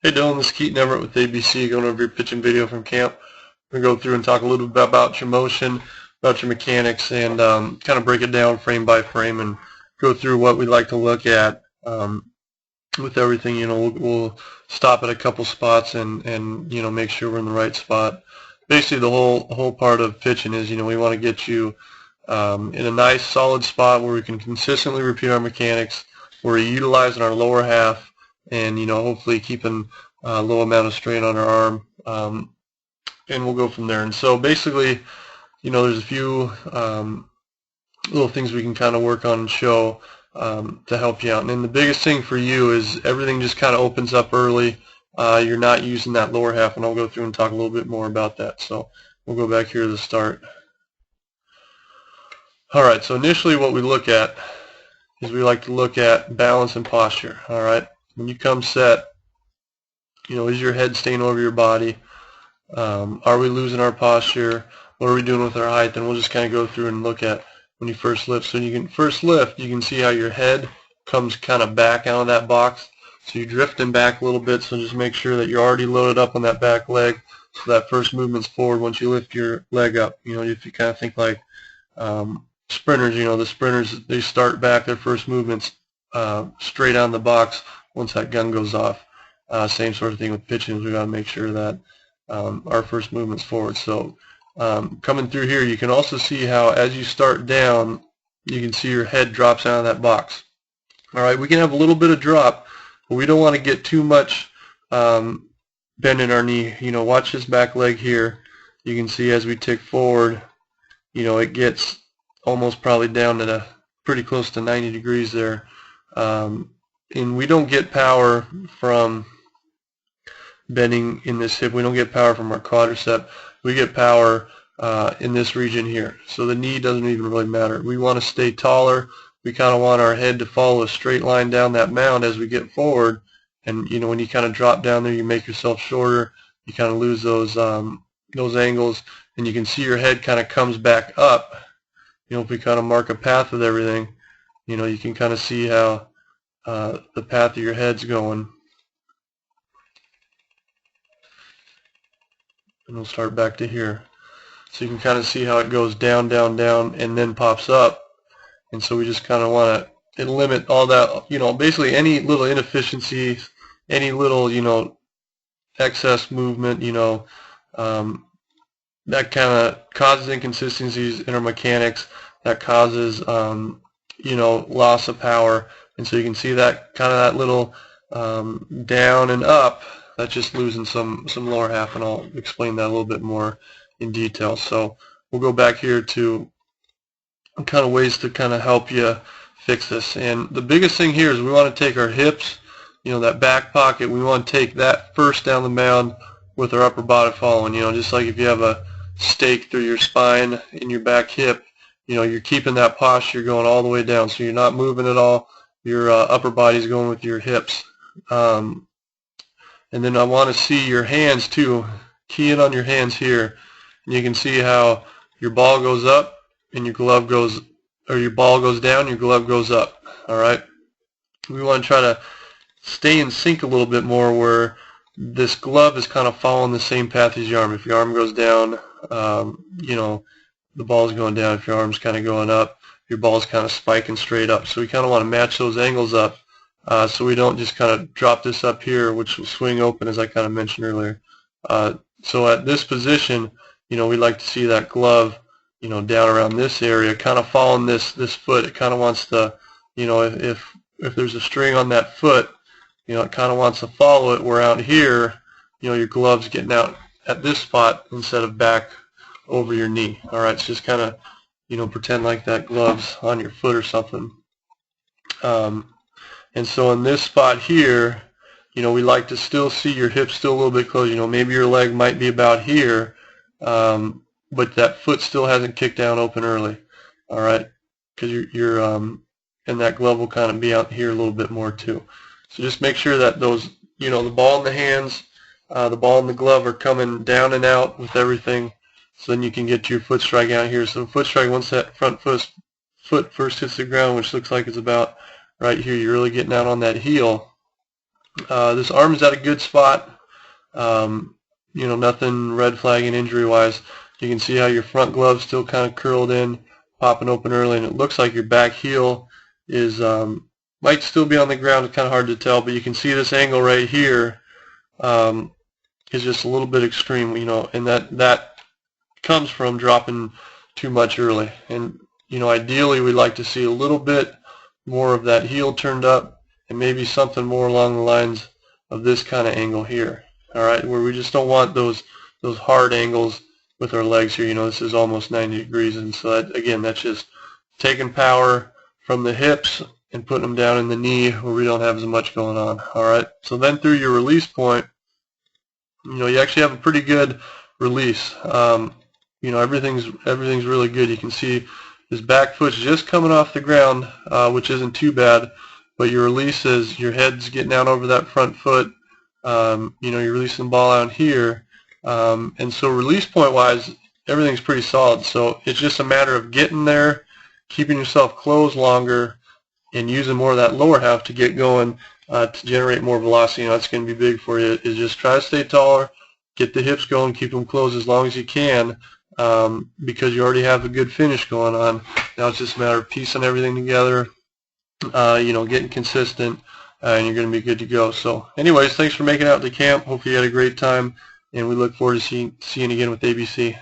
Hey Dylan, this is Keaton Everett with ABC, going over your pitching video from camp. We're going to go through and talk a little bit about your motion, about your mechanics, and kind of break it down frame by frame and go through what we'd like to look at with everything. We'll stop at a couple spots and make sure we're in the right spot. Basically, the whole part of pitching is we want to get you in a nice solid spot where we can consistently repeat our mechanics, where we're utilizing our lower half, and hopefully keeping a low amount of strain on our arm, and we'll go from there. And so basically, there's a few little things we can kind of work on and show to help you out. And then the biggest thing for you is everything just kind of opens up early. You're not using that lower half, and I'll go through and talk a little bit more about that. So we'll go back here to the start. Alright, so initially what we look at is we like to look at balance and posture. Alright, when you come set, is your head staying over your body? Are we losing our posture? What are we doing with our height? And we'll just kind of go through and look at when you first lift. So when you can first lift, you can see how your head comes kind of back out of that box. So you're drifting back a little bit, so just make sure that you're already loaded up on that back leg, so that first movement's forward once you lift your leg up. If you kind of think like sprinters, the sprinters, they start back their first movements straight on the box once that gun goes off. Same sort of thing with pitching. We got to make sure that our first movement's forward. So coming through here, you can also see how as you start down, you can see your head drops out of that box. All right, we can have a little bit of drop, but we don't want to get too much bend in our knee. Watch this back leg here. You can see as we tick forward, it gets almost probably down to pretty close to 90 degrees there. And we don't get power from bending in this hip. We don't get power from our quadricep. We get power in this region here. So the knee doesn't even really matter. We want to stay taller. We kind of want our head to follow a straight line down that mound as we get forward. And when you kind of drop down there, you make yourself shorter. You kind of lose those angles, and you can see your head kind of comes back up. If we kind of mark a path with everything, you can kind of see how the path of your head's going. And we'll start back to here. So you can kind of see how it goes down, down, down, and then pops up. And so we just kind of want to limit all that, basically any little inefficiencies, any little, excess movement, that kind of causes inconsistencies in our mechanics, that causes, loss of power. And so you can see that kind of that little down and up, that's just losing some lower half, and I'll explain that a little bit more in detail. So we'll go back here to kind of ways to kind of help you fix this. And the biggest thing here is we want to take our hips, that back pocket, we want to take that first down the mound with our upper body following. Just like if you have a stake through your spine in your back hip, you're keeping that posture going all the way down, so you're not moving at all. Your upper body's going with your hips. And then I want to see your hands too. Key in on your hands here, and you can see how your ball goes up and your glove goes, or your ball goes down, your glove goes up. All right. We want to try to stay in sync a little bit more, where this glove is kind of following the same path as your arm. If your arm goes down, the ball's going down. If your arm's kind of going up, your ball's kind of spiking straight up. So we kind of want to match those angles up, so we don't just kind of drop this up here, which will swing open, as I kind of mentioned earlier. So at this position, we like to see that glove, down around this area, kind of following this foot. It kind of wants to, if there's a string on that foot, it kind of wants to follow it. Where out here, your glove's getting out at this spot instead of back over your knee. All right, so just kind of, pretend like that glove's on your foot or something. And so in this spot here, we like to still see your hips still a little bit close. Maybe your leg might be about here, but that foot still hasn't kicked down open early. All right, because you're and that glove will kind of be out here a little bit more too. So just make sure that those, the ball in the hands, the ball and the glove are coming down and out with everything, so then you can get your foot strike out here. So foot strike, once that front foot first hits the ground, which looks like it's about right here, you're really getting out on that heel. This arm is at a good spot. You know, nothing red flagging injury-wise. You can see how your front glove's still kind of curled in, popping open early, and it looks like your back heel is might still be on the ground. It's kind of hard to tell, but you can see this angle right here is just a little bit extreme, you know, and that comes from dropping too much early. And you know, ideally we'd like to see a little bit more of that heel turned up, and maybe something more along the lines of this kind of angle here. All right, where we just don't want those hard angles with our legs here. You know, this is almost 90 degrees, and so that, again, that's just taking power from the hips and putting them down in the knee where we don't have as much going on. All right, so then through your release point, you know, you actually have a pretty good release. You know, everything's really good. You can see his back foot's just coming off the ground, which isn't too bad, but your release is your head's getting out over that front foot. You know, you're releasing the ball out here, and so release point wise, everything's pretty solid. So it's just a matter of getting there, keeping yourself closed longer, and using more of that lower half to get going, to generate more velocity. You know, that's going to be big for you. Is just try to stay taller, get the hips going, keep them closed as long as you can, because you already have a good finish going on. Now it's just a matter of piecing everything together, you know, getting consistent, and you're going to be good to go. So anyways, thanks for making it out to camp. Hopefully you had a great time, and we look forward to seeing again with ABC.